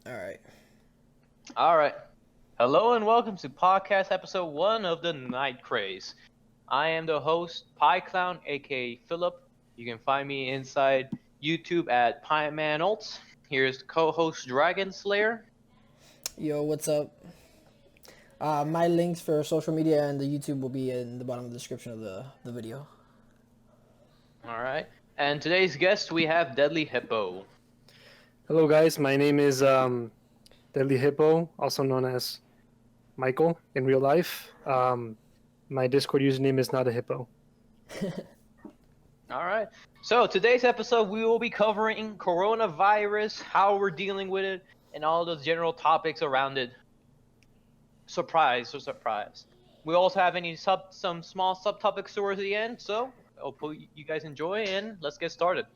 All right. All right. Hello and welcome to podcast episode 1 of the Night Craze. I am the host, Pie Clown, aka Philip. You can find me inside YouTube at PieManOlts. Here's the co-host Dragon Slayer. Yo, what's up? My links for social media and the YouTube will be in the bottom of the description of the video. All right. And today's guest we have Deadly Hippo. Hello guys, my name is Deadly Hippo, also known as Michael in real life. My Discord username is not a hippo. All right. So today's episode we will be covering coronavirus, how we're dealing with it, and all those general topics around it. Surprise. We also have some small subtopics towards the end, so I hope you guys enjoy and let's get started.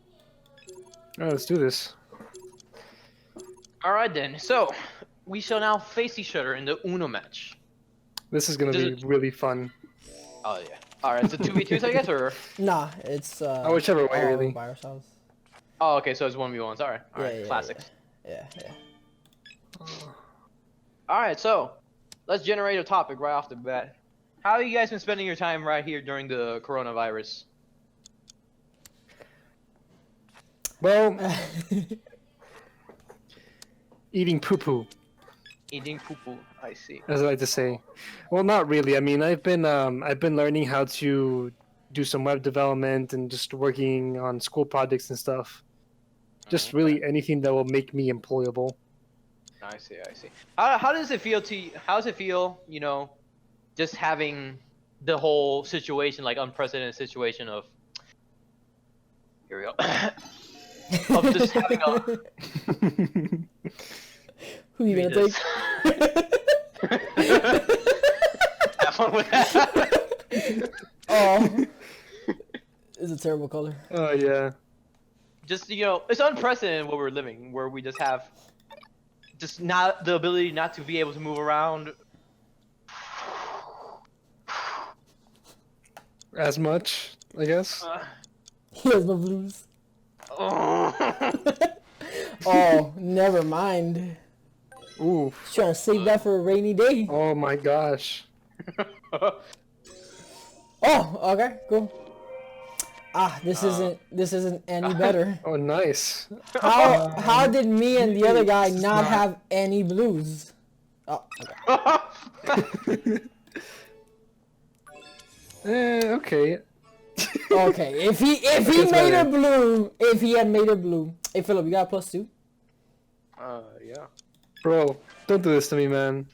Alright, let's do this. All right then. So we shall now face each other in the Uno match. This is gonna be really fun. Oh yeah. All right. So 2v2s, I guess, or Nah, it's whichever way, all really. by ourselves. oh, okay. So it's 1v1s. All right. All right. Yeah, Classics. Yeah. All right. So let's generate a topic right off the bat. How have you guys been spending your time right here during the coronavirus? Well, eating poo-poo, Eating poo-poo. I see. as I like to say. Well, not really. I mean, I've been learning how to do some web development and just working on school projects and stuff. Just really anything that will make me employable. I see. How does it feel to you? How does it feel, just having the whole situation, like unprecedented situation of, here we go, of just having a, Who you gonna Read take? have fun with that. Oh, it's a terrible color. Oh yeah. Just, it's unprecedented what we're living, where we just have just not the ability not to be able to move around. As much, I guess. He has no blues. Oh. Oh, never mind. Ooh. He's trying to save that for a rainy day. Oh my gosh. Oh, okay, cool. This isn't any better. Oh, nice. How did me and the other guy not have any blues? Oh, okay. Okay. Okay, if he made a blue, if he had made a blue. Hey Philip, you got a +2? Yeah. Bro, don't do this to me, man.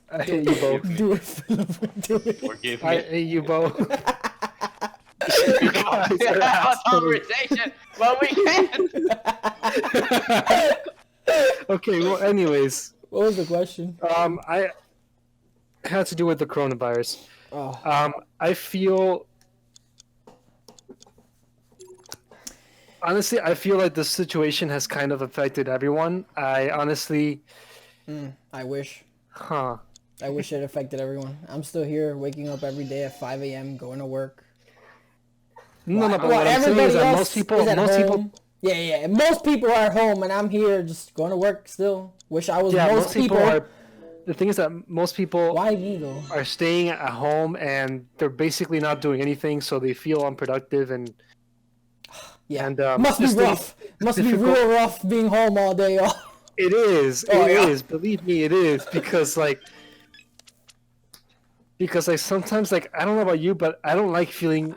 I hate you both. Do it, Philip. Do it. Forgive I me. hate you both. We can have a conversation, but we can't. Okay, well, anyways. What was the question? I had to do with the coronavirus. Oh, I feel... Honestly, I feel like this situation has kind of affected everyone. I honestly... I wish. Huh. I wish it affected everyone. I'm still here, waking up every day at 5 a.m., going to work. No, but Well, what I'm saying is everybody that else most people... is at home. Yeah. Most people are home, and I'm here just going to work still. Wish I was most people. are... The thing is that most people Why me though? are staying at home and they're basically not doing anything, so they feel unproductive and... Yeah, And, must be just rough. Must be difficult. real rough being home all day. Oh. It is. Oh, It yeah. is. Believe me, it is. Because sometimes, like, I don't know about you, but I don't like feeling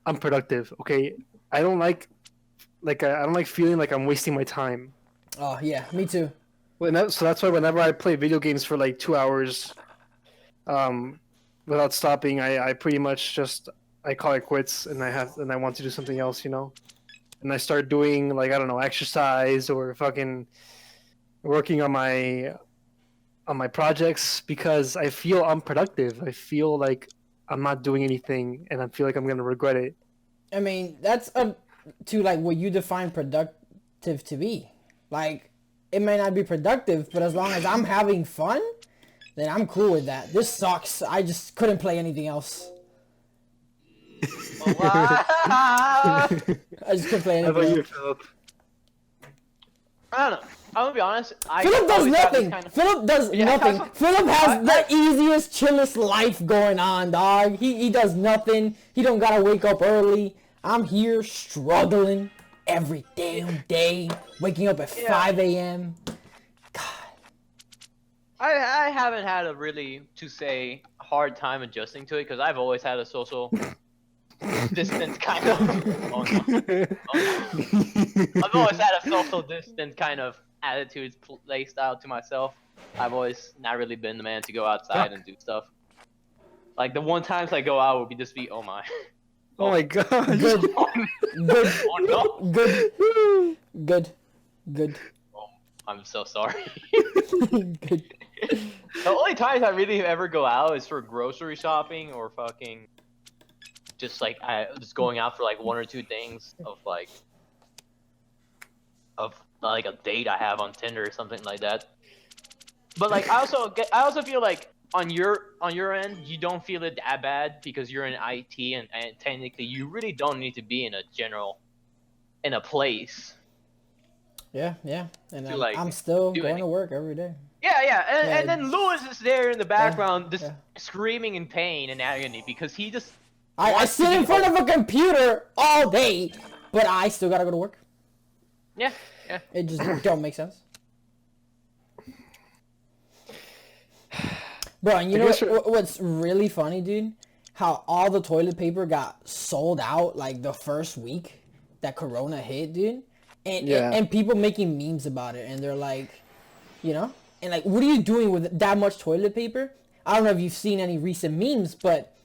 unproductive. Okay, I don't like I don't like feeling like I'm wasting my time. Oh yeah, me too. So that's why whenever I play video games for like 2 hours, without stopping, I pretty much just I call it quits and I want to do something else, and I start doing, like, I don't know, exercise or fucking working on my projects because I feel unproductive. I feel like I'm not doing anything and I feel like I'm gonna regret it. I mean, that's up to like what you define productive to be. Like, it may not be productive, but as long as I'm having fun, then I'm cool with that. This sucks. I just couldn't play anything else. I just couldn't play How anything about you, else. Philip? I don't know. I'm gonna be honest. Philip does always have this nothing. kind of- Philip does Yeah, nothing. that's Philip has the I- easiest, chillest life going on, dog. He does nothing. He don't gotta wake up early. I'm here struggling every damn day, waking up at 5 a.m. God. I haven't had a really, to say, hard time adjusting to it because I've always had a social distance kind of. Oh, no. I've always had a social distance kind of attitude, play style to myself. I've always not really been the man to go outside and do stuff. Like the one times I go out would be just be, oh my. Oh my god. Good. Good. Oh no. Good. Good. Good. Oh, I'm so sorry. Good. The only times I really ever go out is for grocery shopping or fucking just like just going out for like one or two things of like a date I have on Tinder or something like that. But like I also feel like on your end you don't feel it that bad because you're in IT and technically you really don't need to be in a place. Yeah, yeah. And like, I'm still do going any- to work every day. Yeah, and Yeah, then Lewis is there in the background just yeah. screaming in pain and agony because he just I wants to sit be in front home. of a computer all day, but I still gotta go to work. Yeah. It just don't make sense. Bro, and you know what's really funny, dude? How all the toilet paper got sold out like the first week that Corona hit, dude. And people making memes about it, and they're like, you know, and like, what are you doing with that much toilet paper? I don't know if you've seen any recent memes, but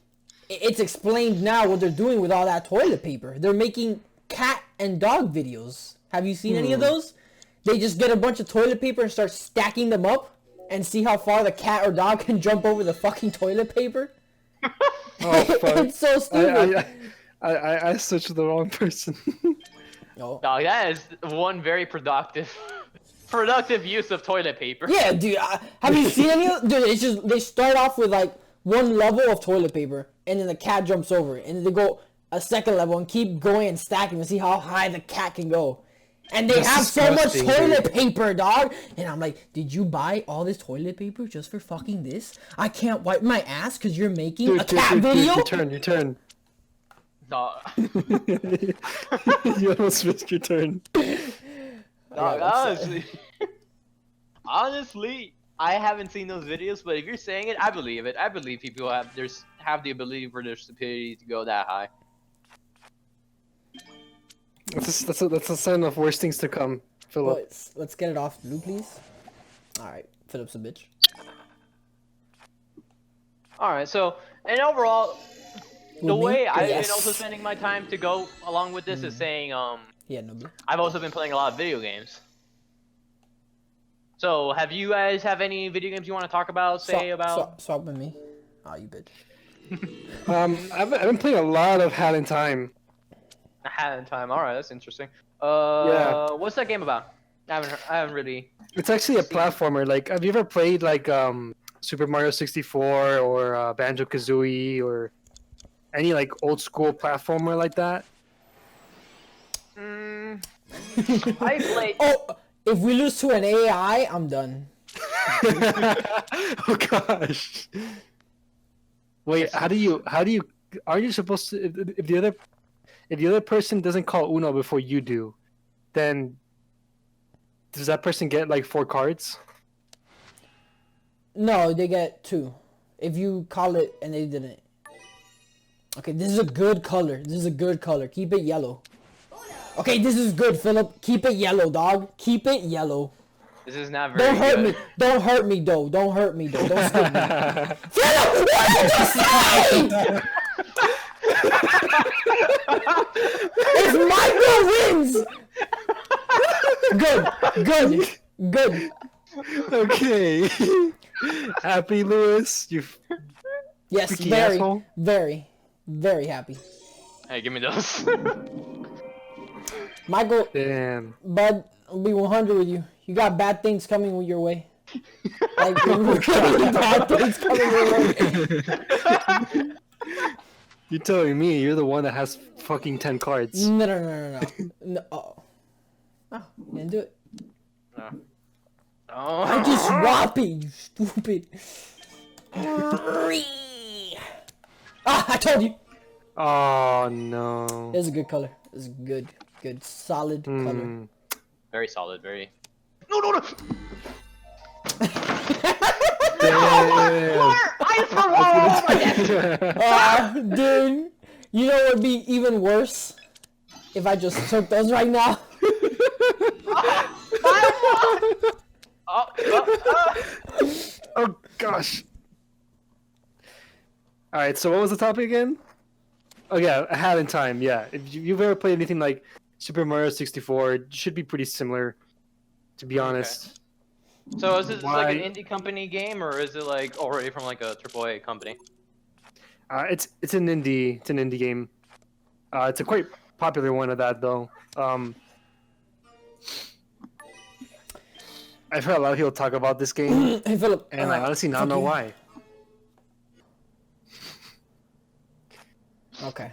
it's explained now what they're doing with all that toilet paper. They're making cat and dog videos. Have you seen any of those? They just get a bunch of toilet paper and start stacking them up and see how far the cat or dog can jump over the fucking toilet paper. Oh fuck. It's so stupid. I switched the wrong person. Oh. Dog, that is one very productive use of toilet paper. Yeah, dude. Have you seen any of dude, it's just, they start off with like one level of toilet paper, and then the cat jumps over it, and then they go a second level and keep going and stacking to see how high the cat can go. And they have so much disgusting, toilet paper, dog. And I'm like, did you buy all this toilet paper just for fucking this? I can't wipe my ass because you're making a cat video? Your turn. Dog, You almost missed your turn. dog, honestly, I haven't seen those videos, but if you're saying it, I believe it. I believe people have the ability for their stupidity to go that high. That's a sign of worse things to come, Philip. Let's get it off blue, please. Alright, Philip's a bitch. Alright, so, and overall, the With me? way I've Yes. been also spending my time to go along with this is saying, Yeah, no blue. I've also been playing a lot of video games. So, have you guys have any video games you want to talk about, Swap with me. Oh, you bitch. I've been playing a lot of Hat in Time. I had time. Alright, that's interesting. Yeah. What's that game about? I haven't really... It's actually a platformer. Like, have you ever played like Super Mario 64 or Banjo Kazooie or any like old school platformer like that? I played... Oh, if we lose to an AI, I'm done. Oh gosh. Wait, how do you? Are you supposed to? If the other person doesn't call Uno before you do, then does that person get like 4 cards? No, they get 2. If you call it and they didn't. Okay, this is a good color. This is a good color. Keep it yellow. Okay, this is good, Philip. Keep it yellow, dog. Keep it yellow. This is not very Don't hurt good. me. Don't hurt me, though. Don't hurt me, though. Don't stick me. Philip, what did you say? If Michael wins. Good. Okay. Happy, Lewis? You Yes, freaky very, asshole. very, very happy. Hey, give me those. Michael, Damn. bud, I'll be 100 with you. You got bad things coming your way. Like, really bad things coming your way. You're telling me you're the one that has fucking 10 cards. No. No, you didn't do it. Oh. I just swap it, you stupid. I told you. Oh no. It's a good color. It's good, solid color. Very solid. Very. No. Damn. I for one. Dude, you know what would be even worse? If I just took those right now. Oh gosh. All right. So what was the topic again? Oh yeah, A Hat in Time. Yeah. If you've ever played anything like Super Mario 64, it should be pretty similar. To be honest. So is this like an Why- indie company game, or is it like already from like a AAA company? It's an indie. It's an indie game. It's a quite popular one of that though. I've heard a lot of people talk about this game, Hey Philip. and I honestly don't know why. Okay.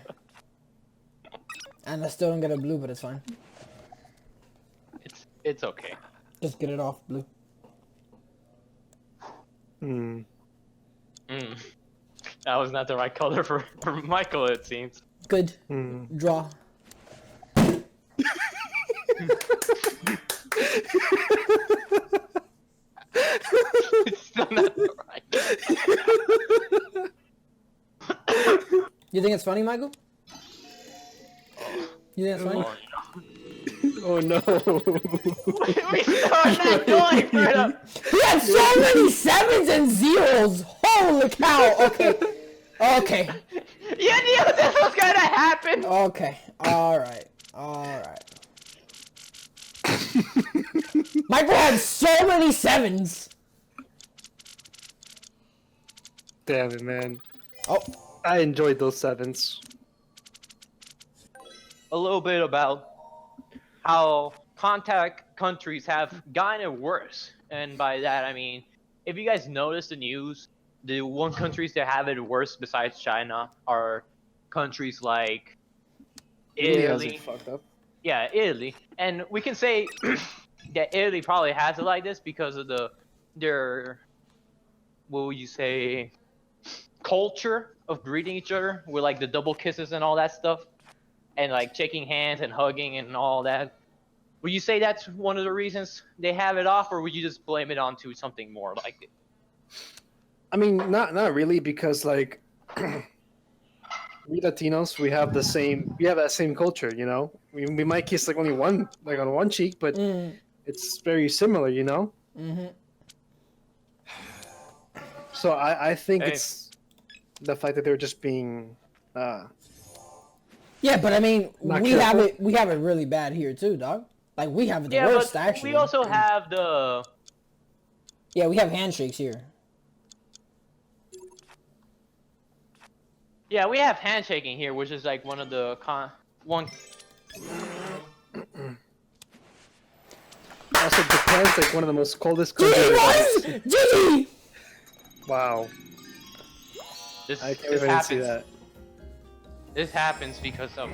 And I still don't get a blue, but it's fine. It's okay. Just get it off blue. That was not the right color for Michael, it seems. Good. Draw. It's still not the right. You think it's funny, Michael? You think it's funny? Oh no. We still not going for it. He had so many 7s and 0s! Holy cow! Okay. Okay. You knew this was gonna happen! Okay. Alright. Michael had so many 7s! Damn it, man. Oh. I enjoyed those 7s. A little bit about how contact countries have gotten it worse. And by that, I mean, if you guys notice the news, the one countries that have it worse besides China are countries like Italy. Fucked up. Yeah, Italy. And we can say that Italy probably has it like this because of their, what would you say, culture of greeting each other with like the double kisses and all that stuff. And like shaking hands and hugging and all that. Would you say that's one of the reasons they have it off, or would you just blame it onto something more like it? I mean, not really, because like we Latinos, we have that same culture, you know. We might kiss like only one, like on one cheek, but it's very similar, you know. So I think it's the fact that they're just being. Yeah, but I mean, Not we careful. have it really bad here too, dog. Like we have it the Yeah, worst but actually. we also have the. Yeah, we have handshakes here. Yeah, we have handshaking here, which is like one of the Also, Japan's like one of the most coldest countries. GG, GG! Wow, This, I can't this even happens. see that. This happens because of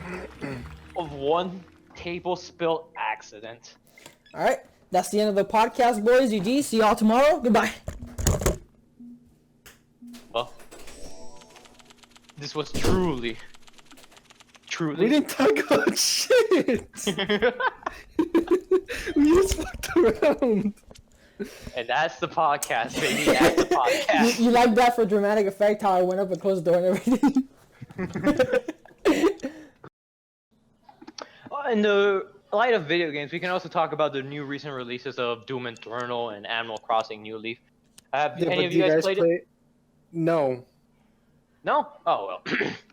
one table spill accident. All right, that's the end of the podcast, boys. GG. See y'all tomorrow. Goodbye. Well, this was truly. We didn't talk about shit. We just fucked around. And that's the podcast, baby. That's the podcast. You like that for dramatic effect? How I went up and closed the door and everything. In the light of video games, we can also talk about the new recent releases of Doom Eternal and Animal Crossing New Leaf. Have Yeah, any but of do you guys played it? No. No? Oh, well.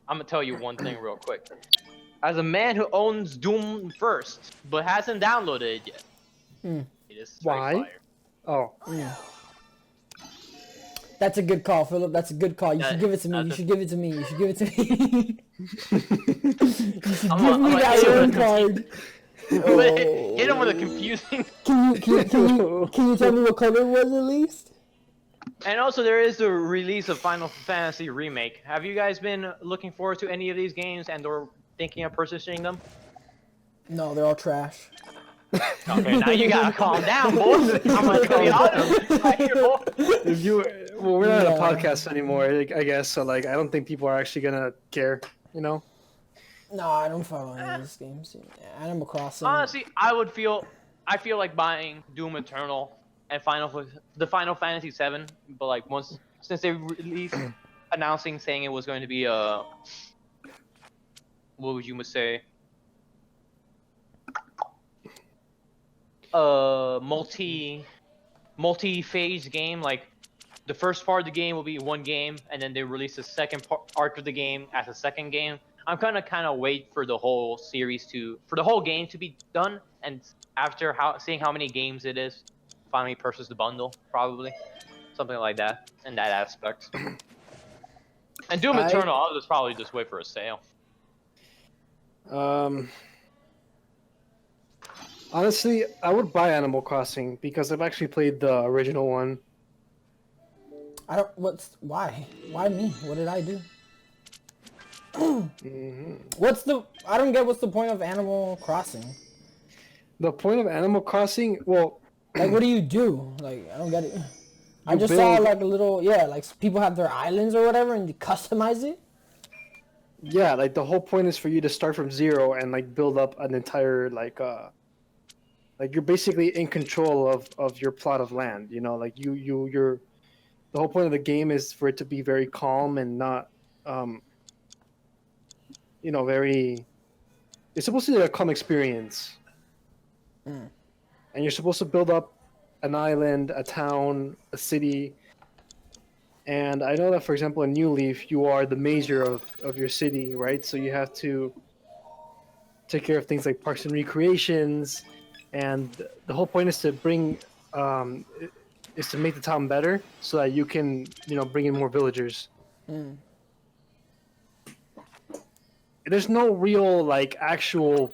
I'm going to tell you one thing real quick. As a man who owns Doom first, but hasn't downloaded it yet. It is straight Why? fire. Oh. That's a good call, Philip. That's a good call. You should give it to me. You should give it to me. You should give it to me. You should give me that one card. Hit him with a confusing... Can you tell me what color it was at least? And also, there is the release of Final Fantasy Remake. Have you guys been looking forward to any of these games and/or thinking of purchasing them? No, they're all trash. Okay, now you gotta calm down, boys. I'm gonna be honest right here, boy. If you, well, we're not Yeah. a podcast anymore, I guess. So like, I don't think people are actually gonna care. You know. No, I don't follow any of these games. Animal Crossing. Honestly, I feel like buying Doom Eternal and the Final Fantasy VII, but like since they released announcing saying it was going to be what would you say, multi-phase game. Like the first part of the game will be one game, and then they release the second arc of the game as a second game. I'm kind of wait for the whole for the whole game to be done, and after seeing how many games it is, finally purchase the bundle, probably something like that in that aspect. And Doom Eternal, I'll just probably just wait for a sale. Honestly, I would buy Animal Crossing because I've actually played the original one. I don't. Why? Why me? What did I do? I don't get what's the point of Animal Crossing. The point of Animal Crossing, well, Like, what do you do? Like, I don't get it. I just saw like a little, like people have their islands or whatever and you customize it. Yeah, like the whole point is for you to start from zero and like build up an entire like you're basically in control of your plot of land. You know, like you're the whole point of the game is for it to be very calm and not very. It's supposed to be a calm experience. And you're supposed to build up an island, a town, a city. And I know that, for example, in New Leaf, you are the mayor of your city, right? So you have to take care of things like parks and recreations. And the whole point is to make the town better so that you can, bring in more villagers. There's no real, like, actual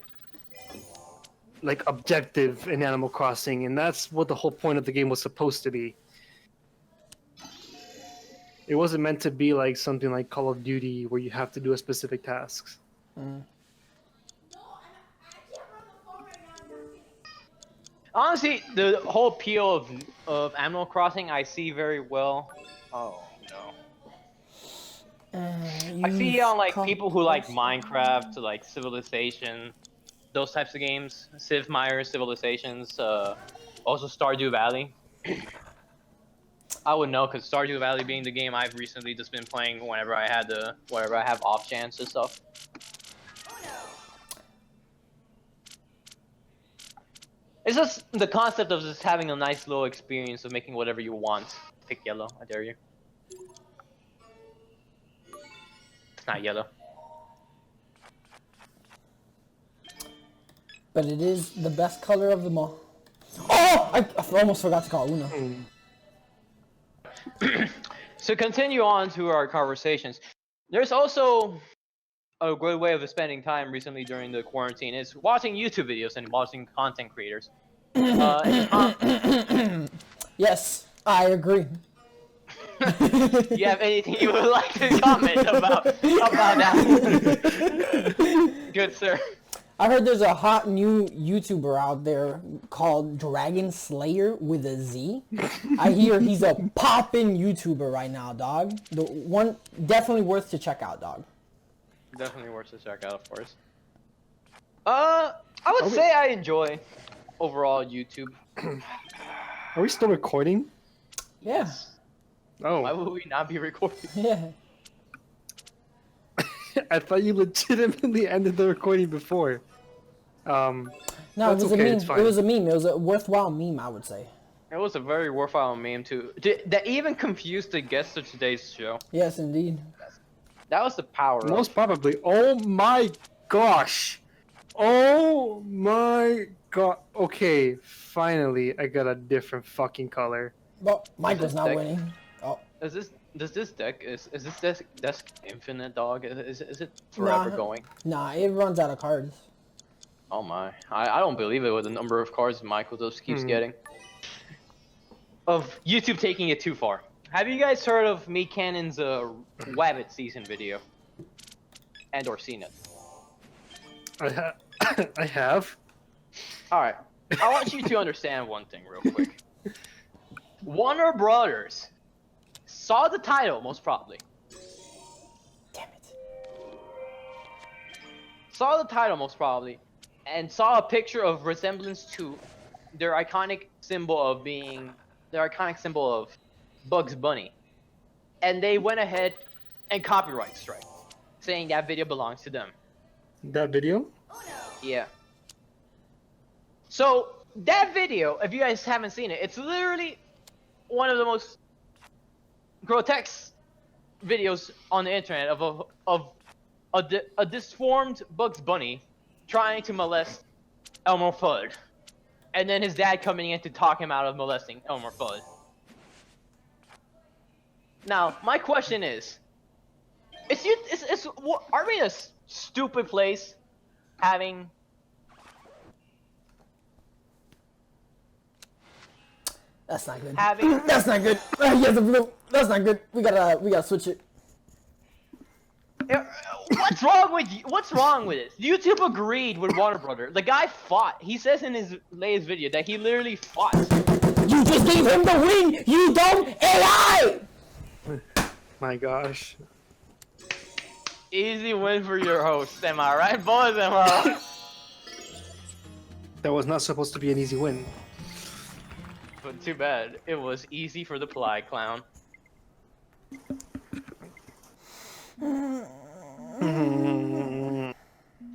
like objective in Animal Crossing, and that's what the whole point of the game was supposed to be. It wasn't meant to be like something like Call of Duty where you have to do a specific tasks. Honestly, the whole appeal of Animal Crossing I see very well. Oh no. I see on like people who like Minecraft, like Civilization, those types of games, Civ Myers, Civilizations, also Stardew Valley. I would know because Stardew Valley being the game I've recently just been playing whenever I have off chance and stuff. It's just the concept of just having a nice little experience of making whatever you want. Pick yellow, I dare you. It's not yellow. But it is the best color of them all. Oh! I almost forgot to call Una. So continue on to our conversations. There's also a good way of spending time recently during the quarantine is watching YouTube videos and watching content creators. Yes, I agree. Do you have anything you would like to comment about that? Good sir. I heard there's a hot new YouTuber out there called Dragon Slayer with a Z. I hear he's a poppin' YouTuber right now, dog. The one definitely worth to check out, dog. Definitely worth to check out, of course. I would say I enjoy overall YouTube. Are we still recording? Yeah. Oh. Why would we not be recording? Yeah. I thought you legitimately ended the recording before. No, it was a meme. It was a meme. It was a worthwhile meme, I would say. It was a very worthwhile meme too. That even confused the guests of today's show. Yes, indeed. That was the power. Most probably. Oh my gosh. Oh my god. Okay, finally I got a different fucking color. Well, Michael's not winning. Oh. Is this deck infinite, dog? Is it forever going? Nah, it runs out of cards. Oh my. I don't believe it with the number of cards Michael just keeps getting. Of YouTube taking it too far. Have you guys heard of Me Cannon's Wabbit season video? And or seen it? I have. Alright. I want you to understand one thing real quick. Warner Brothers saw the title, most probably. Damn it. Saw the title, most probably, and saw a picture of resemblance to their iconic symbol of Bugs Bunny. And they went ahead and copyright strike, saying that video belongs to them. That video? Yeah. So that video, if you guys haven't seen it, it's literally one of the most grotesque videos on the internet of a disformed Bugs Bunny trying to molest Elmer Fudd, and then his dad coming in to talk him out of molesting Elmer Fudd. Now, my question is, are we in a stupid place having? That's not good. Having That's not good. He has a blue. That's not good. We gotta switch it. What's wrong with you? What's wrong with it? YouTube agreed with Warner Brothers. The guy fought. He says in his latest video that he literally fought. You just gave him the win. You dumb AI. My gosh. Easy win for your host. Am I right, boys? Am I right? That was not supposed to be an easy win. But too bad. It was easy for the Ply Clown.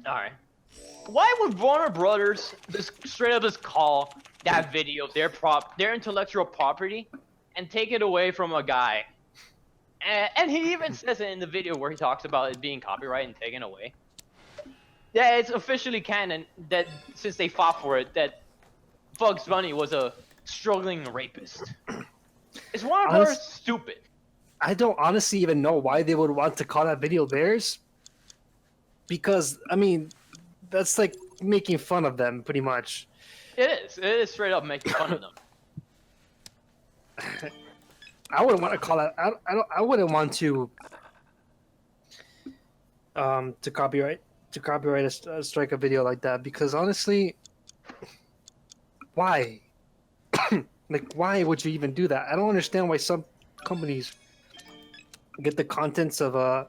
Alright. Why would Warner Brothers straight up just call that video their intellectual property and take it away from a guy? And he even says it in the video where he talks about it being copyrighted and taken away. Yeah, it's officially canon that since they fought for it, that Bugs Bunny was a struggling rapist. Is Warner Brothers stupid? I don't honestly even know why they would want to call that video theirs. Because, I mean, that's like making fun of them, pretty much. It is. It is straight up making fun of them. I wouldn't want to call that. I wouldn't want to copyright a strike a video like that, because honestly, why? Like, why would you even do that? I don't understand why some companies get the contents of a.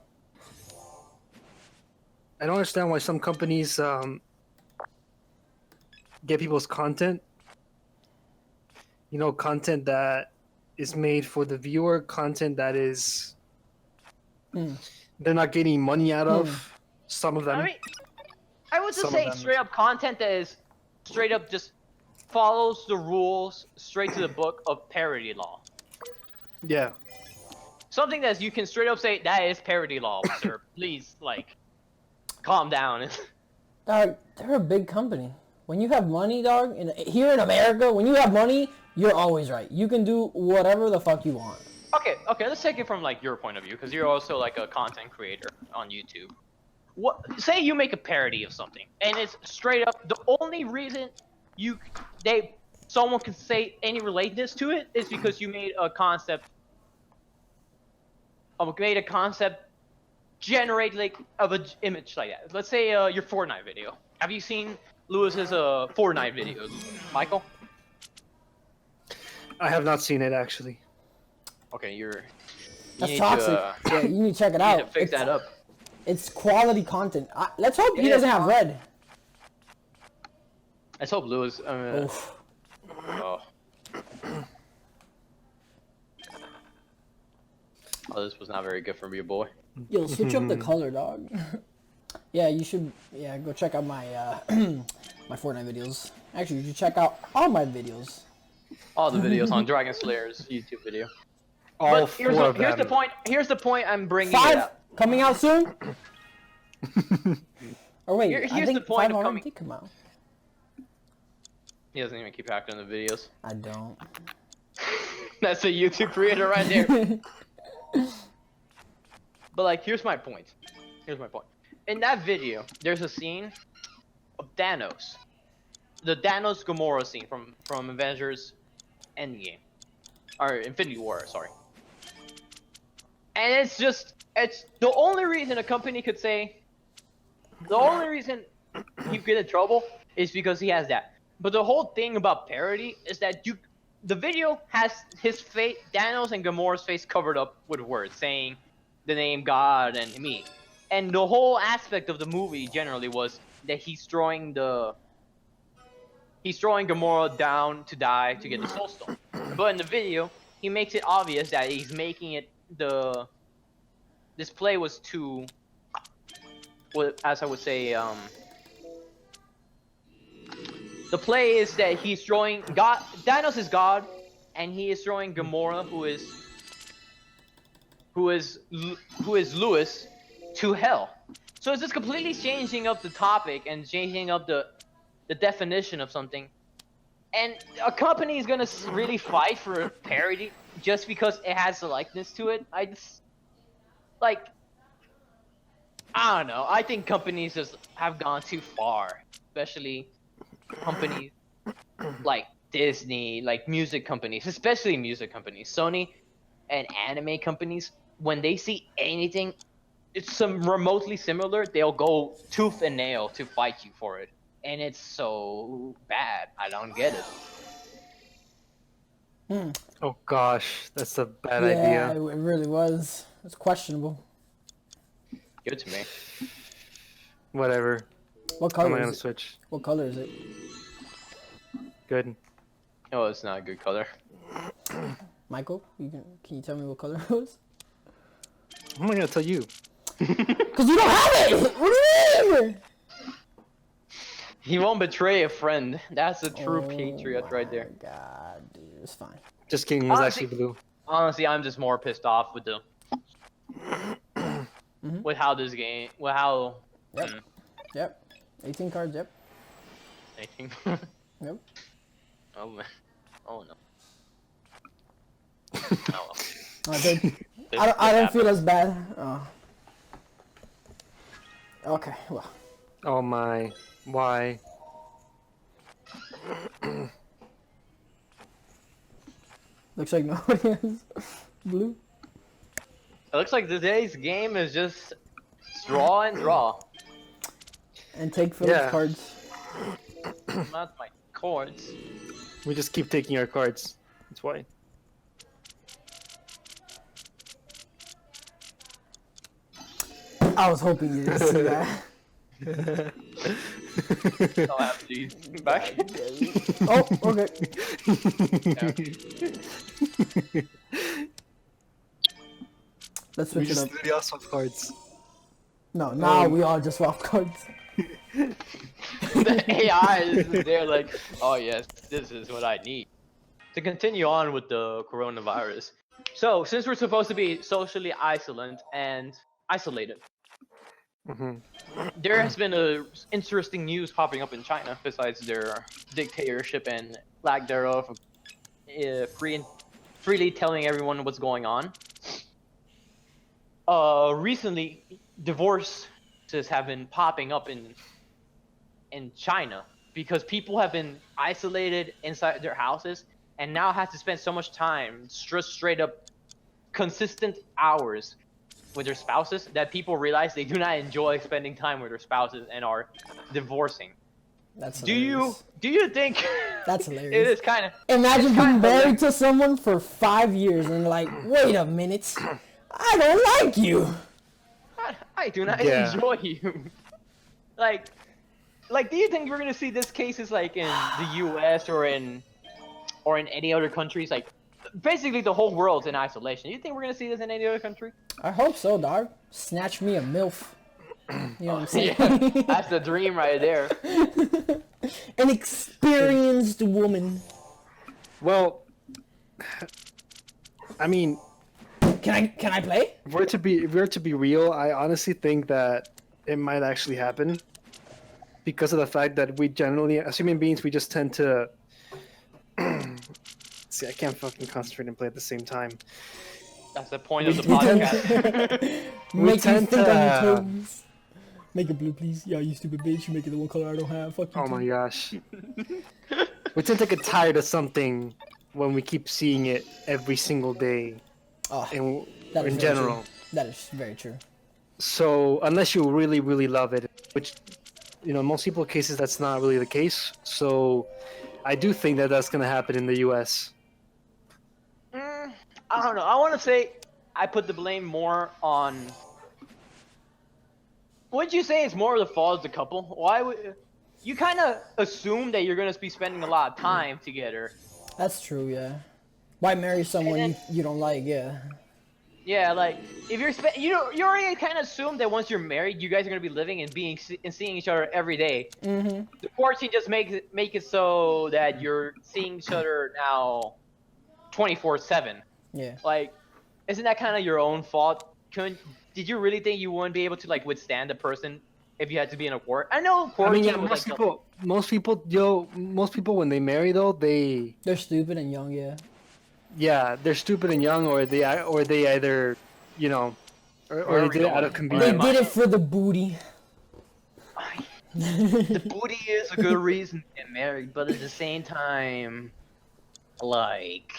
I don't understand why some companies get people's content. You know, content that is made for the viewer, content that is they're not getting money out of. Some of them. I mean, I would just say straight up content that is straight up just follows the rules straight to the book of parody law. Yeah. Something that you can straight up say that is parody law, sir. Please, like, calm down. Dog, they're a big company. When you have money, dog, here in America, when you have money, you're always right. You can do whatever the fuck you want. Okay, let's take it from like your point of view, because you're also like a content creator on YouTube. Say you make a parody of something, and it's straight up the only reason someone can say any relatedness to it is because you made a concept. Generate like of an image like that. Let's say your Fortnite video. Have you seen Lewis's Fortnite videos, Michael? I have not seen it actually. Okay, That's toxic. Yeah, you need to check it out. You need to fix that up. It's quality content. Let's hope he It doesn't is. have red. Let's hope Lewis. Oof. Oh, this was not very good for me, boy. Yo, switch up the color, dog. Yeah, you should. Yeah, go check out my my Fortnite videos. Actually, you should check out all my videos. All the videos on Dragon Slayer's YouTube video. All But here's the point. Here's the point I'm bringing it 5 up. coming out soon. Or wait, Here's I think the point 5 of already coming- did come out. He doesn't even keep acting in the videos. I don't. That's a YouTube creator right there. But like, here's my point. In that video, there's a scene of Thanos. The Thanos Gamora scene from Avengers Endgame. Or Infinity War, sorry. And it's the only reason a company could say, the only reason you get in trouble is because he has that. But the whole thing about parody is that the video has his face, Daniel's and Gamora's face covered up with words saying the name God and me, and the whole aspect of the movie generally was that he's throwing Gamora down to die to get the Soul Stone. But in the video, he makes it obvious that he's making it this play was too, well, as I would say, the play is that he's throwing God. Thanos is God, and he is throwing Gamora, who is Lewis, to hell. So it's just completely changing up the topic and changing up the definition of something. And a company is gonna really fight for a parody just because it has a likeness to it. I don't know. I think companies just have gone too far, especially companies like Disney, like music companies, especially music companies, Sony and anime companies. When they see anything, it's some remotely similar, they'll go tooth and nail to fight you for it, and it's so bad. I don't get it. Oh gosh, that's a bad Yeah, idea. it really was. It's questionable. Give it to me. Whatever. What How am color I gonna is it? switch? What color is it? Good. Oh, it's not a good color. Michael, can you tell me what color it was? How am I gonna tell you? Cause you don't have it. What do you mean? He won't betray a friend. That's a true Oh patriot right there. my God, dude, it's fine. Just kidding. It was Honestly- actually blue. Honestly, I'm just more pissed off with with how this game, with how. Yep. Yep. 18 cards. Yep. I think. Yep. Oh man. Oh no. Oh well. I did. This I don't happened. feel as bad. Oh. Okay. Well. Oh my. Why? Looks like nobody has blue. It looks like today's game is just draw and draw. And take Philip's Yeah. cards. Not my chords. We just keep taking our cards. That's why. I was hoping you didn't see that. I'll have these back. Oh, okay. Let's We switch it just up. literally all swap cards. No, now we all just swap cards. The AI is there like, oh yes, this is what I need. To continue on with the coronavirus. So, since we're supposed to be socially isolated, there has been a interesting news popping up in China besides their dictatorship and lack thereof of freely telling everyone what's going on. Recently, divorces have been popping up in China because people have been isolated inside their houses and now have to spend so much time, straight up, consistent hours with their spouses that people realize they do not enjoy spending time with their spouses and are divorcing. That's Do hilarious. you think That's hilarious. it is kind of Imagine kinda being married hilarious. to someone for 5 years and like, wait a minute, I don't like you. I do not Yeah. enjoy you. like, do you think we're gonna see this cases like in the U.S. or in any other countries? Like, basically the whole world's in isolation. Do you think we're gonna see this in any other country? I hope so, dog. Snatch me a MILF. You know what I'm saying? Yeah, that's the dream right there. An experienced woman. Well, I mean, Can I play? if we're to be real, I honestly think that it might actually happen because of the fact that we generally, as human beings, we just tend to. See, I can't fucking concentrate and play at the same time. That's the point of the We tend podcast. Make you tend think on your to- toes. Make it blue, please. Yeah, you stupid bitch. You make it the one color I don't have. Fuck you. Oh my too. gosh. We tend to get tired of something when we keep seeing it every single day Oh, in that is in very general. true. That is very true. So unless you really, really love it, which most people cases that's not really the case. So I do think that that's going to happen in the U.S. I don't know. I want to say I put the blame more on. Would you say it's more of the fault of the couple? Why would you kind of assume that you're gonna be spending a lot of time together? That's true, yeah. Why marry someone then- you don't like, yeah. Yeah, like if you're you already kind of assume that once you're married, you guys are gonna be living and seeing each other every day. Mm-hmm. The quarantine just make it so that you're seeing each other now, 24/7. Yeah. Like, isn't that kind of your own fault? Did you really think you wouldn't be able to like withstand a person if you had to be in a war? I know I mean, quarantine yeah, was most people when they marry though, They're stupid and young, yeah. they're stupid and young, or they either, or they did it out of They convenience. did it for the booty. the booty is a good reason to get married, but at the same time, like,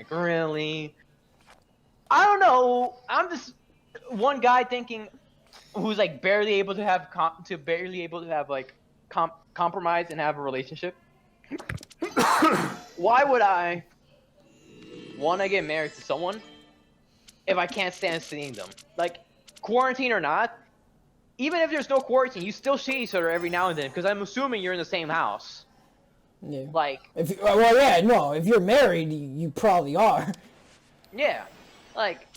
really, I don't know. I'm just one guy thinking, who's like barely able to have like compromise and have a relationship. Why would I want to get married to someone if I can't stand seeing them? Like, quarantine or not, even if there's no quarantine, you still see each other every now and then, because I'm assuming you're in the same house. Yeah. Like, If you're married, you probably are. yeah, like,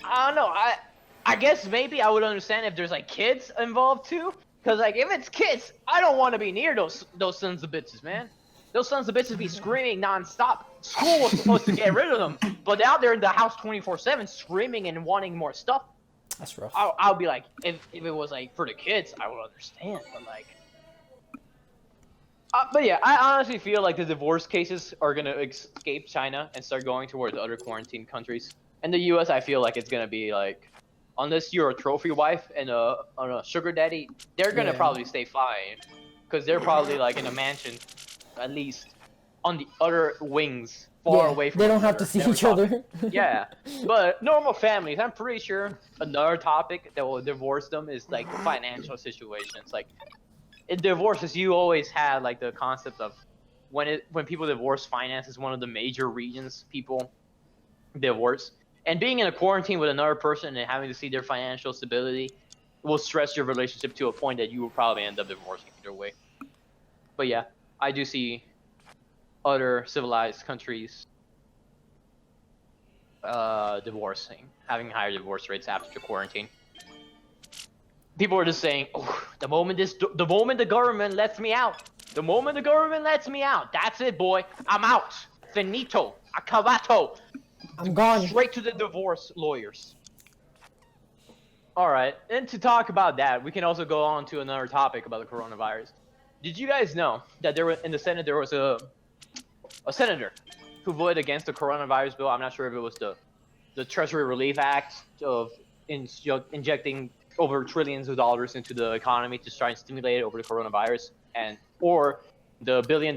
I don't know. I guess maybe I would understand if there's like kids involved too, because like if it's kids, I don't want to be near those sons of bitches, man. Those sons of bitches be screaming nonstop. School was supposed to get rid of them, but out there in the house 24/7, screaming and wanting more stuff. That's rough. I'll be like, if it was like for the kids, I would understand, but like. But yeah, I honestly feel like the divorce cases are gonna escape China and start going towards other quarantine countries. In the U.S., I feel like it's gonna be like, unless you're a trophy wife and a sugar daddy, they're gonna probably stay fine, because they're probably like in a mansion, at least on the other wings, far away from. They don't have to see each other. Yeah, but normal families, I'm pretty sure another topic that will divorce them is like financial situations. Like, in divorces, you always had like the concept of when people divorce, finance is one of the major reasons people divorce. And being in a quarantine with another person and having to see their financial stability will stress your relationship to a point that you will probably end up divorcing either way. But yeah, I do see other civilized countries divorcing, having higher divorce rates after the quarantine. People are just saying, oh, the moment the government lets me out, that's it, boy. I'm out. Finito. Acabato. I'm gone. Straight to the divorce lawyers. All right, and to talk about that, we can also go on to another topic about the coronavirus. Did you guys know that in the Senate there was a senator who voted against the coronavirus bill? I'm not sure if it was the Treasury Relief Act of injecting over trillions of dollars into the economy to try and stimulate it over the coronavirus, or the $1 billion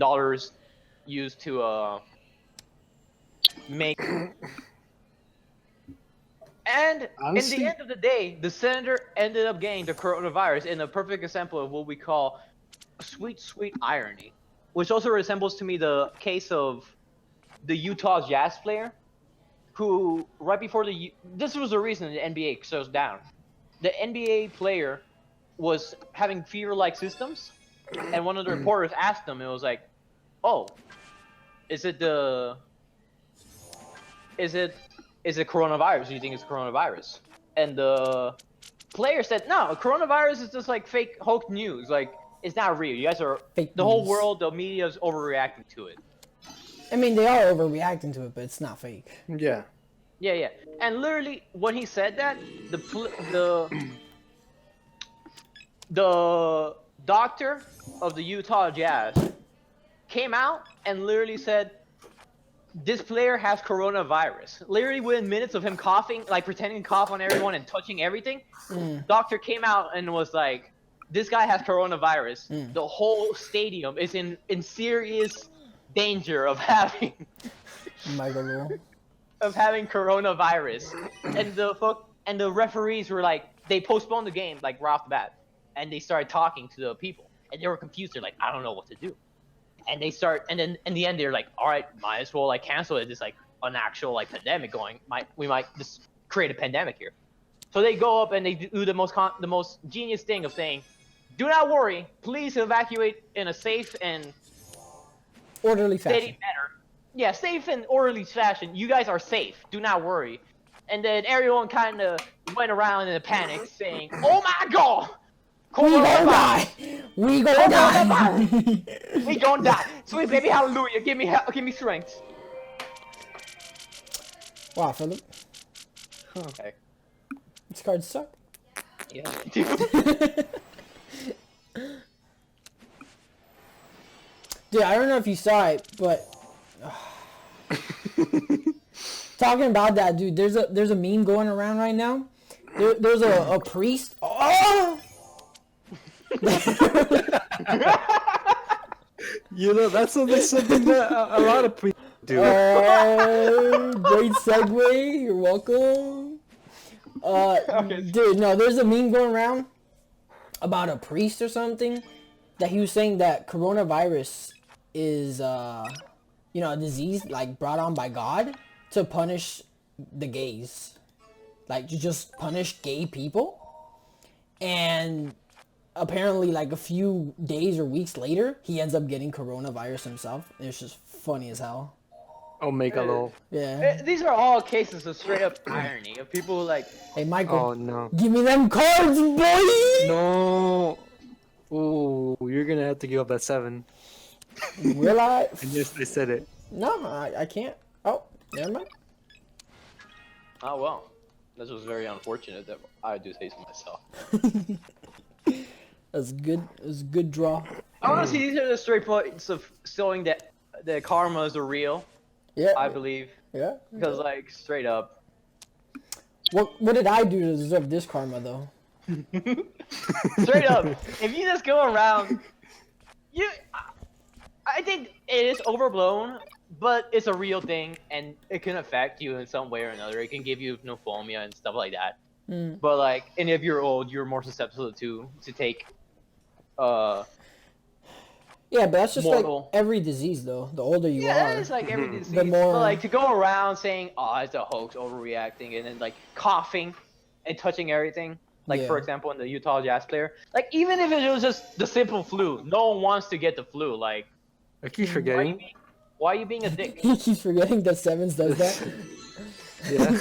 used to make. And honestly, in the end of the day, the senator ended up getting the coronavirus in a perfect example of what we call sweet, sweet irony, which also resembles to me the case of the Utah Jazz player, who right before this was the reason the NBA closed down. The NBA player was having fever-like symptoms, and one of the reporters asked him, it was like, "Oh, is it coronavirus? Do you think it's coronavirus?" And the player said, "No, coronavirus is just like fake hoax news. Like, it's not real. You guys are Fake the whole news. world, the media is overreacting to it." I mean, they are overreacting to it, but it's not fake. yeah. Yeah. And literally, when he said that, the doctor of the Utah Jazz came out and literally said, "This player has coronavirus." Literally within minutes of him coughing, like pretending to cough on everyone and touching everything, doctor came out and was like, "This guy has coronavirus. The whole stadium is in serious danger of having Michael. coronavirus." And the referees were like, they postponed the game like right off the bat, and they started talking to the people, and they were confused. They're like, I don't know what to do, and then in the end they're like, all right, might as well like cancel it. It's like an actual like pandemic going. We might just create a pandemic here. So they go up and they do the most genius thing of saying, do not worry, please evacuate in a safe and Orderly fashion. steady manner. Yeah, safe and orderly fashion. You guys are safe. Do not worry. And then everyone kind of went around in a panic saying, oh my god! We gonna die! We gonna die! We gonna die! Sweet baby, hallelujah! Give me strength. Wow, Philip. Okay. These cards suck. Yeah. Dude, I don't know if you saw it, but talking about that, dude, there's a meme going around right now. There's a priest. Oh! You know, that's something that a lot of people do. Great segue. You're welcome. Okay. Dude, no, there's a meme going around about a priest or something that he was saying that coronavirus is, a disease like brought on by God to punish the gays, like to just punish gay people. And apparently, like a few days or weeks later, he ends up getting coronavirus himself. And it's just funny as hell. Omega lol. Yeah. These are all cases of straight up irony of people who like. Hey, Michael. Oh no. Give me them cards, boy! No. Ooh, you're gonna have to give up that 7. Will I? And yes, I said it. No, I can't. Oh, never mind. Oh well, this was very unfortunate that I do say so myself. That's good. That's a good draw. Honestly, these are the straight points of showing that the karmas are real. Yeah. I believe, Yeah. because like straight up. What did I do to deserve this karma though? Straight up, if you just go around, I think it is overblown, but it's a real thing, and it can affect you in some way or another. It can give you pneumonia and stuff like that. But like, and if you're old, you're more susceptible to take. Yeah, but that's just Mortal. like every disease though. The older you Yeah, are. it's like every disease. The more- But like to go around saying, "Oh, it's a hoax," overreacting, and then like coughing and touching everything. Like for Yeah. example, in the Utah Jazz player, like even if it was just the simple flu, no one wants to get the flu. Like, I keep forgetting. why are you being a dick? He keeps forgetting that Sevens does that. Yeah.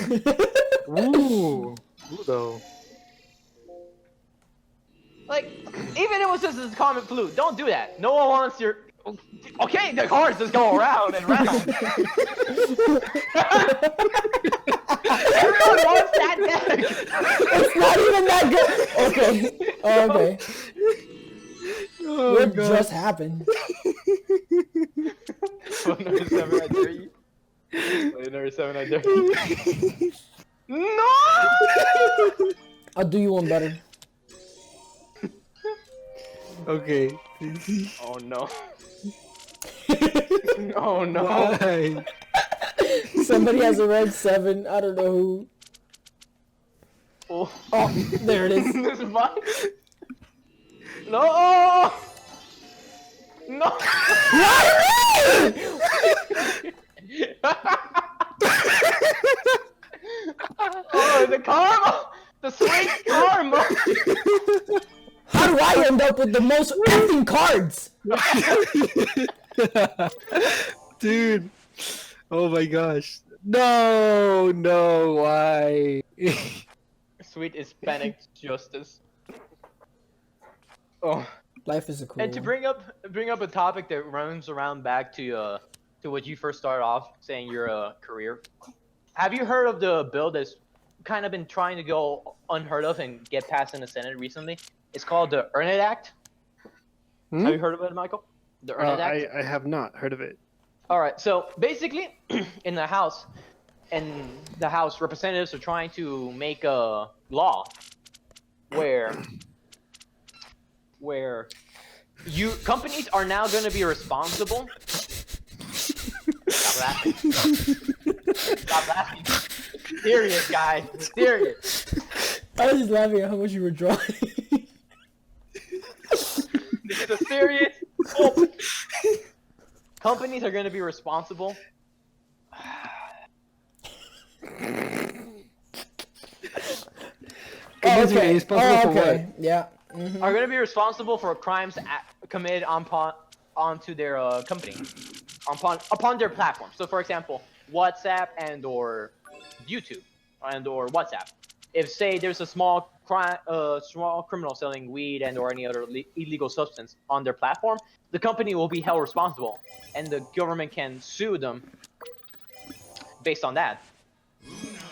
Ooh. Ooh though. Like, even if it was just a common flu, don't do that. No one wants your. Okay, the cards just go around and round. Everyone wants that deck. It's not even that good. Okay. Oh, okay. Oh, What God. just happened? Another 7 I dare you. Another 7 I dare you. No! I'll do you one better. Okay. Oh no. Oh no. Why? Somebody has a red 7. I don't know who. Oh, Oh, there it is. this is fine. No! No! Oh, the karma! The sweet karma! How do I end up with the most effing cards? Dude. Oh my gosh. No, why? Sweet Hispanic justice. Oh. Life is a cool And to one. bring up a topic that runs around back to what you first started off saying your career. Have you heard of the bill that's kind of been trying to go unheard of and get passed in the Senate recently? It's called the Earn It Act. Hmm? Have you heard of it, Michael? The Earn It Act. I have not heard of it. All right. So basically, in the House, representatives are trying to make a law where companies are now going to be responsible. Stop laughing. Stop laughing. Serious, guys. Serious. I was just laughing at how much you were drawing. This is a serious. Oh. Companies are going to be responsible. Okay. Responsible for what? Yeah. Are going to be responsible for crimes committed onto their company, upon their platform. So, for example, WhatsApp and or YouTube and or WhatsApp. If say there's a small criminal selling weed and or any other illegal substance on their platform, the company will be held responsible, and the government can sue them based on that.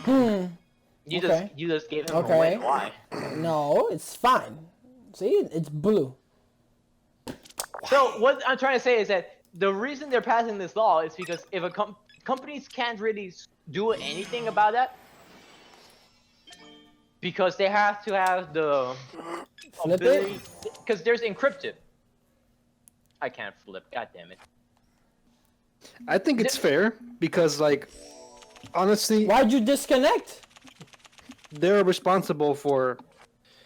You just gave him away. Why? No, it's fine. See, it's blue. So what I'm trying to say is that the reason they're passing this law is because if a companies can't really do anything about that, because they have to have the Flip ability, it? because there's encrypted. I can't flip. God damn it. I think it's fair because, like, honestly, Why'd you disconnect? they're responsible for.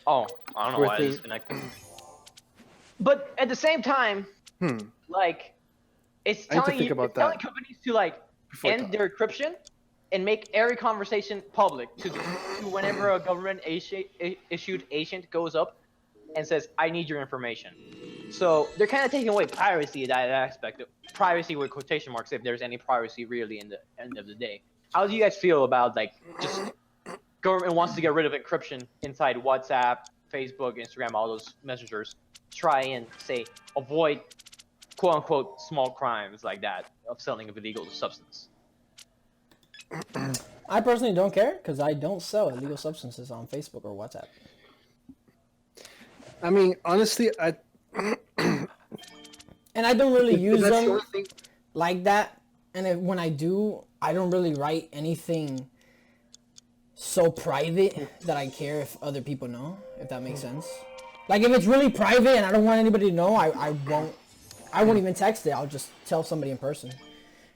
Oh, I don't know why I disconnected. But at the same time, like, it's telling companies to like end their encryption and make every conversation public to whenever a government issued agent goes up and says, "I need your information." So they're kind of taking away privacy, that aspect of privacy with quotation marks, if there's any privacy really in the end of the day. How do you guys feel about, like, just government wants to get rid of encryption inside WhatsApp, Facebook, Instagram, all those messengers, try and say avoid quote unquote small crimes like that of selling of illegal substance? I personally don't care because I don't sell illegal substances on Facebook or WhatsApp. I mean, honestly, and I don't really use them like that. And when I do, I don't really write anything so private that I care if other people know, if that makes sense. Like, if it's really private and I don't want anybody to know, I won't even text it. I'll just tell somebody in person.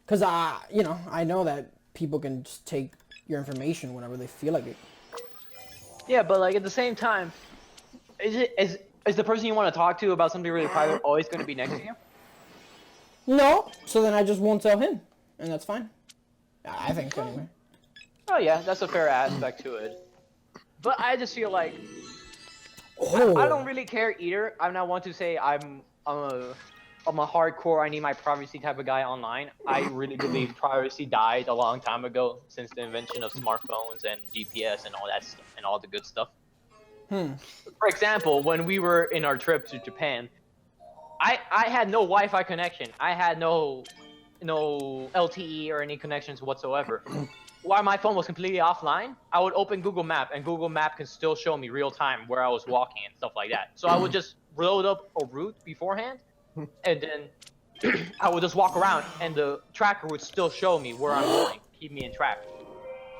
Because I know that people can just take your information whenever they feel like it. Yeah, but like at the same time, is the person you want to talk to about something really private always going to be next to you? No, so then I just won't tell him, and that's fine. I think anyway. Oh yeah, that's a fair aspect to it. But I just feel like Oh. I don't really care either. I'm not one to say I'm a hardcore, I need my privacy type of guy online. I really believe privacy died a long time ago since the invention of smartphones and GPS and all that stuff and all the good stuff. For example, when we were in our trip to Japan, I had no Wi-Fi connection. I had no LTE or any connections whatsoever. While my phone was completely offline, I would open Google Map, and Google Map can still show me real time where I was walking and stuff like that. So I would just load up a route beforehand, and then I would just walk around, and the tracker would still show me where I'm going, keep me in track.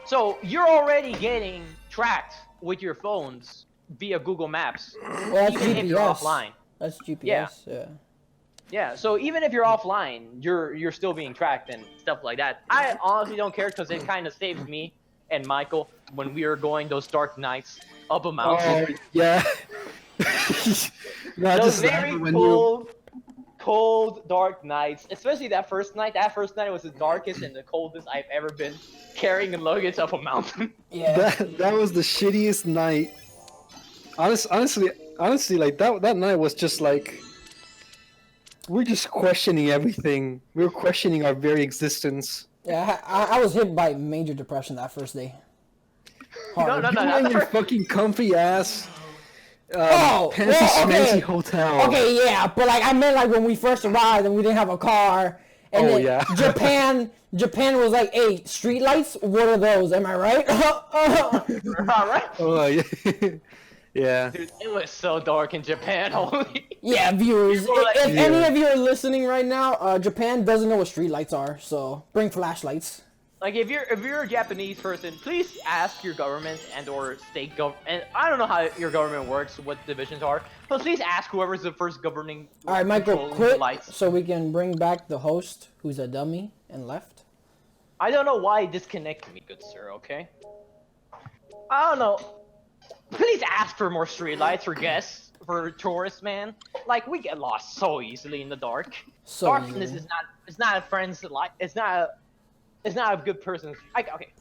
So you're already getting tracked with your phones via Google Maps, Well, that's even GPS. if you're offline. That's GPS, yeah. Yeah, so even if you're offline, you're still being tracked and stuff like that. I honestly don't care because it kind of saves me and Michael when we were going those dark nights up a mountain. Oh, yeah. Those very cold, dark nights. Especially that first night. That first night was the darkest and the coldest I've ever been carrying luggage up a mountain. Yeah. That was the shittiest night. Honestly, like that night was just like we're just questioning everything. We were questioning our very existence. Yeah, I was hit by major depression that first day. No, You in your fucking comfy ass. Fancy schmancy hotel. Okay, yeah, but like I meant like when we first arrived and we didn't have a car. And then yeah. Japan was like, hey, street lights, what are those? Am I right? Alright. Oh yeah. Yeah. Dude, it was so dark in Japan, holy. Yeah, viewers, Like, if any of you are listening right now, Japan doesn't know what street lights are, so bring flashlights. Like if you're a Japanese person, please ask your government and or state and I don't know how your government works, what divisions are, but please ask whoever's the first governing. All right, Michael, controlling quit the lights. so we can bring back the host, who's a dummy and left. I don't know why you disconnected me, good sir. Okay. I don't know. please ask for more streetlights for guests, for tourists, man. Like we get lost so easily in the dark. So Darkness easily. is not. It's not a friend's like. It's not a. It's not a good person's. Okay.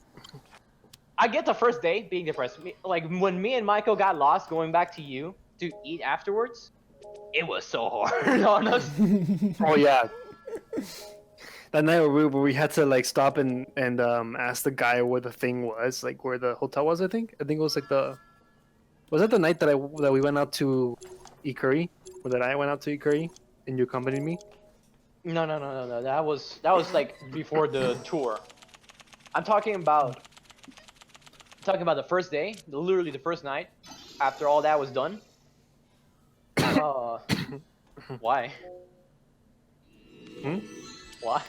I get the first day being depressed. Like when me and Michael got lost going back to you to eat afterwards, it was so hard on us. Oh yeah. That night where we had to like stop and ask the guy where the thing was, like where the hotel was. I think it was like the. Was that the night that we went out to eat curry? Or that I went out to eat curry and you accompanied me? No. That was like before the tour. I'm talking about the first day, literally the first night, after all that was done. Why? Hmm? Why?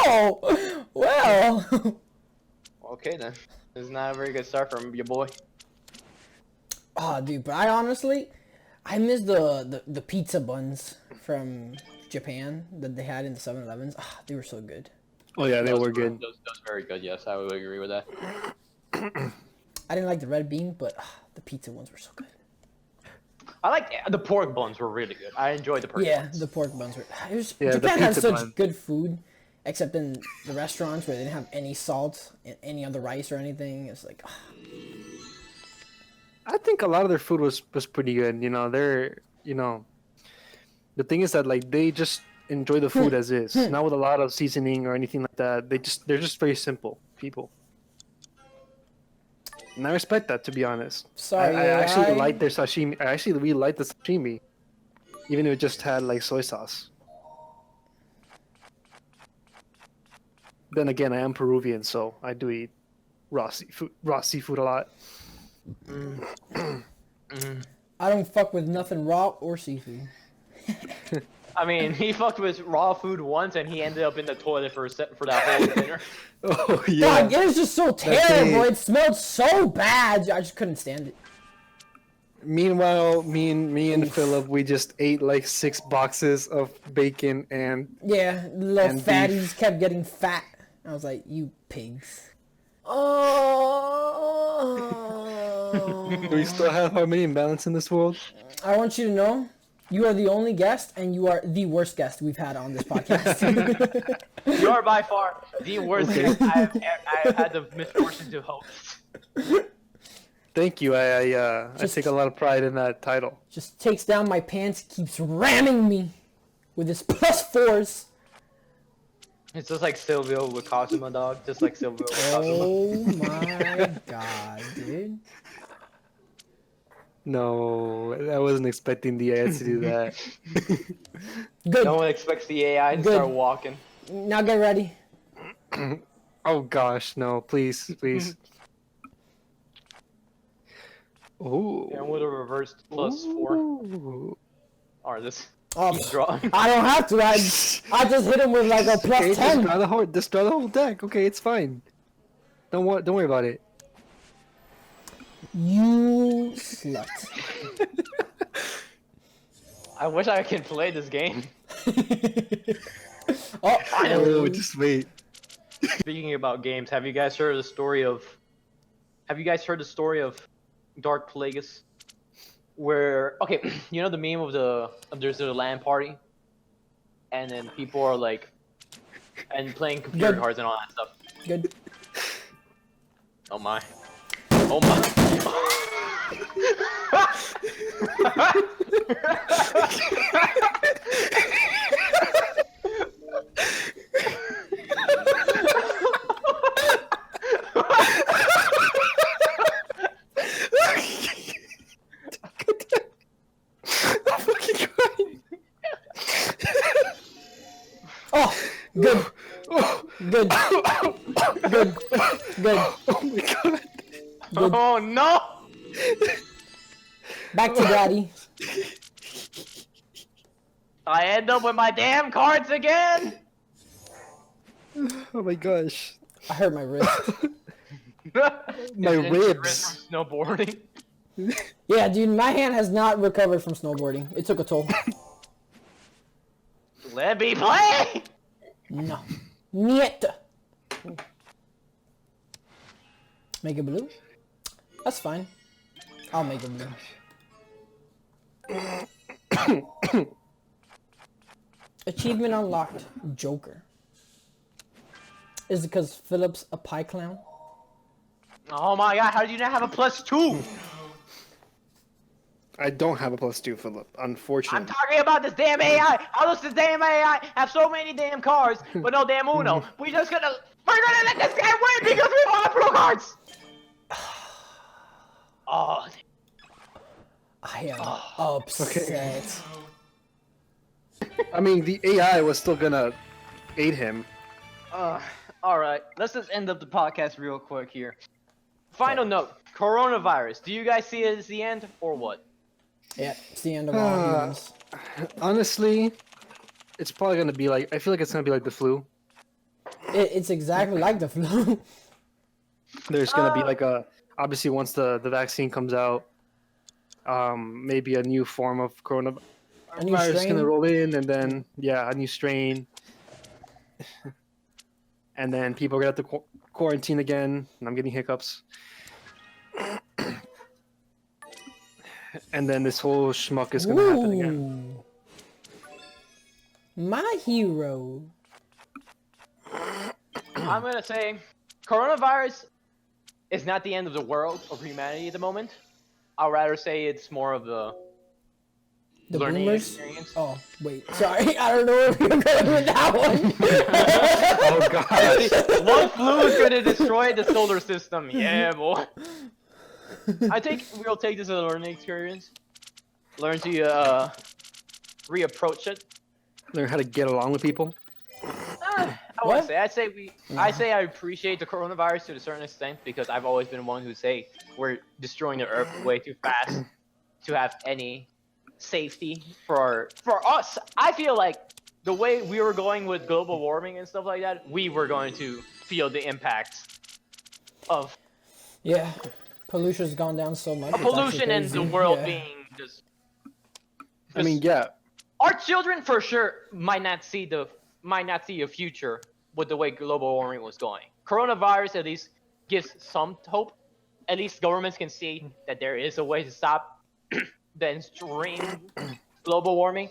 Oh, well. Okay then. This is not a very good start from your boy. Oh, dude, but I miss the pizza buns from Japan that they had in the 7-Elevens. Ah, they were so good. Oh yeah, they were good. Those very good. Yes, I would agree with that. I didn't like the red bean, but the pizza ones were so good. I like the pork buns were really good. I enjoyed the pork buns. The pork buns were. Yeah, Japan has pizza such bun. good food, except in the restaurants where they didn't have any salt and any other rice or anything. It's like, I think a lot of their food was pretty good. The thing is that like they just enjoy the food as is, not with a lot of seasoning or anything like that. They're just very simple people. And I respect that, to be honest. sorry, I actually AI. like their sashimi. I actually really like the sashimi, even if it just had like soy sauce. Then again, I am Peruvian, so I do eat raw seafood a lot. I don't fuck with nothing raw or seafood. I mean, he fucked with raw food once, and he ended up in the toilet for that whole dinner. Oh yeah. God, it was just so terrible. It smelled so bad. I just couldn't stand it. Meanwhile, me and Philip, we just ate like 6 boxes of bacon and Yeah, little And fatties beef. kept getting fat. I was like, you pigs. do we still have harmony and balance in this world? I want you to know, you are the only guest, and you are the worst guest we've had on this podcast. You are by far the worst guest I've had the misfortune to host. Thank you. I take a lot of pride in that title. Just takes down my pants, keeps ramming me with his +4s. It's just like Silvio with Cosmo, dog. Just like Silvio with Cosmo. Oh my god, dude. No, I wasn't expecting the AI to do that. Good. No one expects the AI to Good. start walking. Now get ready. Oh gosh, no, please. Oh. And with a reversed +4. Or this. Oh, Keep drawing. I don't have to. I just hit him with like a Okay, just +10. draw the whole deck. Okay, it's fine. Don't worry about it. You slut. I wish I could play this game. Oh, Oh, just wait. Speaking about games, have you guys heard the story of Dark Plagueis? Where you know the meme of there's a LAN party, and then people are like, and playing computer Good. cards and all that stuff. good. Oh my. Oh my. I'm fucking crying. Oh, good. Oh, Good. Good. Good. oh my god. Good. Oh no! Back to daddy. I end up with my damn cards again. Oh my gosh. I hurt my wrist. My Is it ribs. from snowboarding. Yeah, dude, my hand has not recovered from snowboarding. It took a toll. Let me play. No. Niet. Make it blue. That's fine. I'll make it blue. Achievement unlocked. Joker. Is it because Philip's a pie clown? Oh my god, how do you not have a +2? I don't have a +2, Philip. I'm Unfortunately. talking about this damn AI. How does this damn AI have so many damn cars, but no damn Uno? We're gonna let this guy win because we want blue cards. Oh, I am upset. I mean, the AI was still gonna aid him. all right. Let's just end up the podcast real quick here. Final note: coronavirus. Do you guys see it as the end or what? Yeah, it's the end of all humans. Honestly, it's probably gonna be like. I feel like it's gonna be like the flu. It's exactly like the flu. There's gonna be like a. Obviously, once the vaccine comes out, maybe a new form of coronavirus A new is strain? gonna roll in, and then a new strain, and then people are gonna have to quarantine again, and I'm getting hiccups. And then this whole schmuck is gonna happen again. My hero. I'm gonna say, coronavirus is not the end of the world or humanity at the moment. I'd rather say it's more of the learning boomers? experience. Oh, wait. Sorry, I don't know where we're going with that one. Oh gosh. One flu is gonna destroy the solar system. Yeah, boy. I think we'll take this as a learning experience. Learn to reapproach it. Learn how to get along with people. I wouldn't say. I say I appreciate the coronavirus to a certain extent because I've always been one who say we're destroying the Earth way too fast to have any safety for us. I feel like the way we were going with global warming and stuff like that, we were going to feel the impacts of Yeah, pollution's gone down so much. It's pollution actually and the crazy. world Yeah. being just. I mean, yeah. Our children for sure might not see a future with the way global warming was going. Coronavirus at least gives some hope. At least governments can see that there is a way to stop the extreme global warming.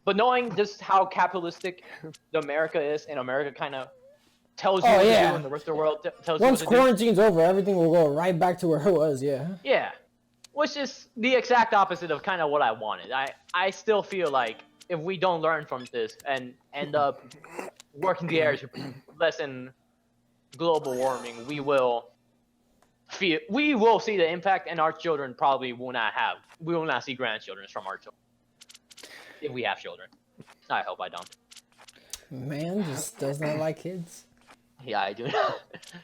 But knowing just how capitalistic the America is, and America kind of tells you what to do, and the rest of the world tells Once you what to quarantine's over, everything will go right back to where it was. Yeah. do. Yeah, which is the exact opposite of kind of what I wanted. I still feel like if we don't learn from this and end up working the areas to lessen global warming, we will see the impact, and our children probably will not see grandchildren from our children if we have children. I hope I don't. Man just does not like kids. Yeah, I do.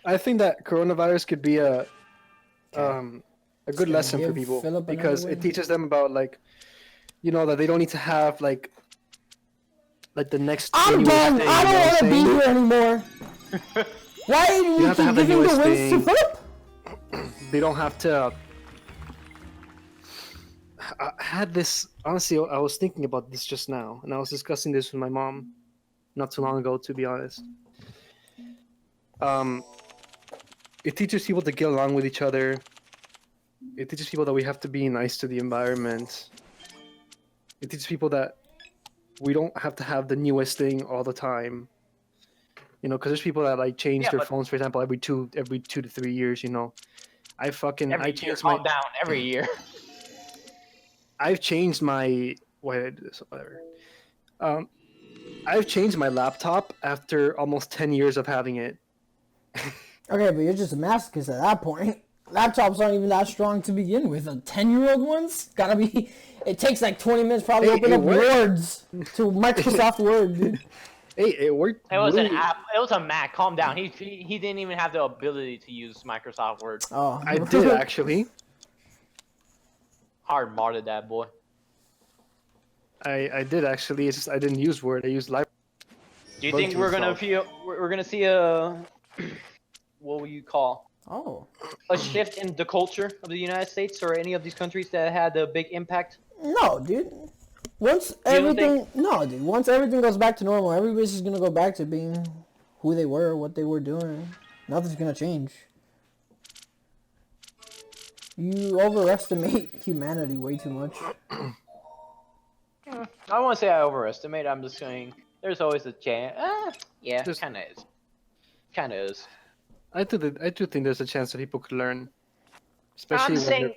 I think that coronavirus could be a good lesson for give people Philip another because win. it teaches them about that they don't need to have like the next. I'm newest done. thing, I you know don't what want to I'm be saying? here anymore. Why do you have to keep have the giving the newest wins to thing. Philip? They don't have to. I had this honestly. I was thinking about this just now, and I was discussing this with my mom not too long ago. To be honest, it teaches people to get along with each other. It teaches people that we have to be nice to the environment. It teaches people that we don't have to have the newest thing all the time. Because there's people that like change their phones, for example, every 2 to 3 years. I changed my. Calm down every year. I've changed my. Why did I do this? Whatever. I've changed my laptop after almost 10 years of having it. Okay, but you're just a masochist at that point. Laptops aren't even that strong to begin with. A 10-year-old one's gotta be. It takes like 20 minutes probably to open up Words to Microsoft Word, dude. Hey, it worked. It was an app. It was a Mac. Calm down. He didn't even have the ability to use Microsoft Word. Oh, I did actually. Hard modded that boy. I did actually. It's just I didn't use Word. I used Library. Do you think we're gonna see a what will you call a shift in the culture of the United States or any of these countries that had a big impact? No, dude. Once everything goes back to normal, everybody's just gonna go back to being who they were, what they were doing. Nothing's gonna change. You overestimate humanity way too much. I don't want to say I overestimate. I'm just saying there's always a chance. Yeah, There's- kind of is. Kind of is. I do think there's a chance that people could learn, especially when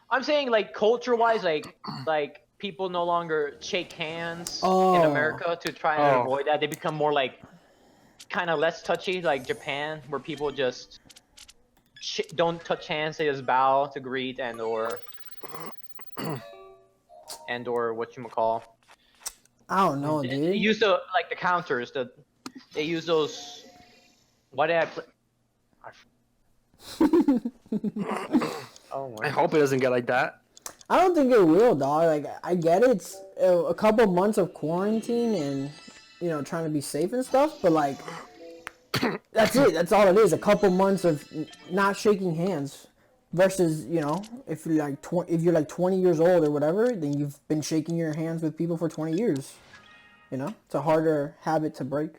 I'm saying like culture-wise, like people no longer shake hands in Oh. America to try and Oh. avoid that. They become more like kind of less touchy, like Japan, where people just don't touch hands. They just bow to greet and/or whatchamacall. I don't know, They dude. use like the counters. They use those. Why did I play? Oh I my. hope it doesn't get like that. I don't think it will, dog. Like, I get it. It's a couple months of quarantine and, you know, trying to be safe and stuff, but, like, that's it. That's all it is. A couple months of not shaking hands versus, you know, if you're like 20 years old or whatever, then you've been shaking your hands with people for 20 years. You know? It's a harder habit to break.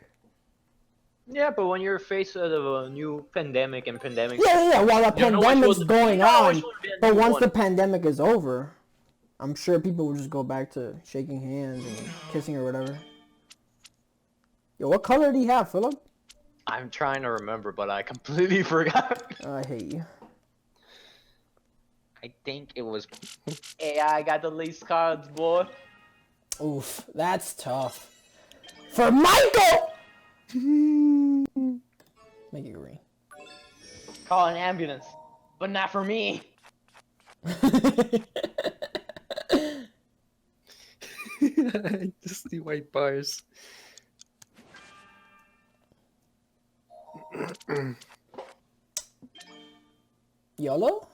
Yeah, but when you're faced with a new pandemic and pandemic. Yeah. While the You don't know which pandemic's one- going you don't know which on, one would be a but new once one. the pandemic is over, I'm sure people will just go back to shaking hands and kissing or whatever. Yo, what color do you have, Philip? I'm trying to remember, but I completely forgot. I hate you. I think it was. Hey, I got the least cards, boy. Oof, that's tough. For Michael! Make it green. Call an ambulance, but not for me. Just the white bars. YOLO?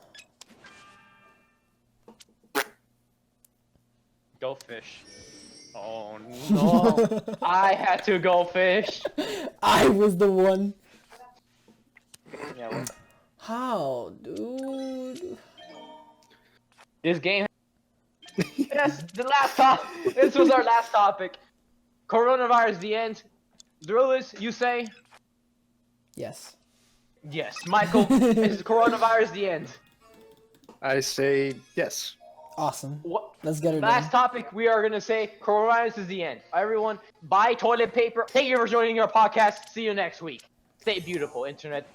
Go fish. Oh no! I had to go fish. I was the one. Yeah, well, How, dude? this game. Yes, the last topic. This was our last topic. Coronavirus, the end. Lewis, you say? Yes. Yes. Michael, is coronavirus the end? I say yes. Awesome. What? Let's get it Last done. topic, we are gonna say coronavirus is the end. Everyone, buy toilet paper. Thank you for joining our podcast. See you next week. Stay beautiful, internet.